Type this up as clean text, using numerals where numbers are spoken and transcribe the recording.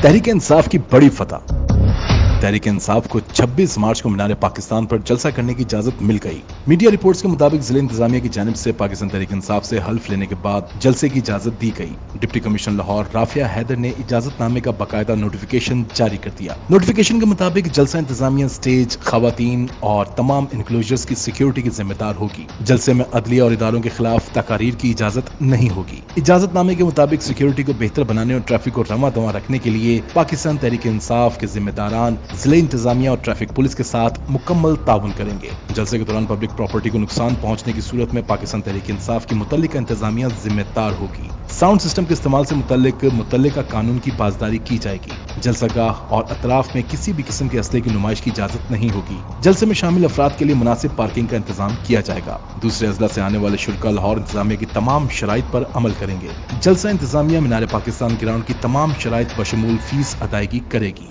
तहरीक इंसाफ की बड़ी फतह। तहरीक इंसाफ को 26 मार्च को मीनार पाकिस्तान पर जलसा करने की इजाजत मिल गई। मीडिया रिपोर्ट्स के मुताबिक जिला इंतजामिया की जानिब से पाकिस्तान तहरीक इंसाफ से हल्फ लेने के बाद जलसे की इजाजत दी गई। डिप्टी कमिश्नर लाहौर राफिया हैदर ने इजाजतनामे का बाकायदा नोटिफिकेशन जारी कर दिया। नोटिफिकेशन के मुताबिक जलसा इंतजामिया स्टेज, खवातीन और तमाम इनक्लोजर्स की सिक्योरिटी की जिम्मेदार होगी। जलसे में अदलिया और इदारों के खिलाफ तकारीर की इजाजत नहीं होगी। इजाजतनामे के मुताबिक सिक्योरिटी को बेहतर बनाने और ट्रैफिक को रवा दवा रखने के लिए पाकिस्तान तहरीक इंसाफ के जिम्मेदारान जिले इंतजामिया और ट्रैफिक पुलिस के साथ मुकम्मल ताउन करेंगे। जलसे के दौरान पब्लिक प्रॉपर्टी को नुकसान पहुंचने की सूरत में पाकिस्तान तहरीक इंसाफ की मुतल्लिका इंतजामिया जिम्मेदार होगी। साउंड सिस्टम के इस्तेमाल से मुतल्लिका कानून की पासदारी की जाएगी। जलसागाह और अतराफ में किसी भी किस्म के असले की नुमाइश की इजाजत नहीं होगी। जलसे में शामिल अफराद के लिए मुनासिब पार्किंग का इंतजाम किया जाएगा। दूसरे अजला से आने वाले शुल्का लाहौर इंतजामिया की तमाम शराइत पर अमल करेंगे। जलसा इंतजामिया मीनार पाकिस्तान ग्राउंड की तमाम शराइत बशमूल फीस अदायगी करेगी।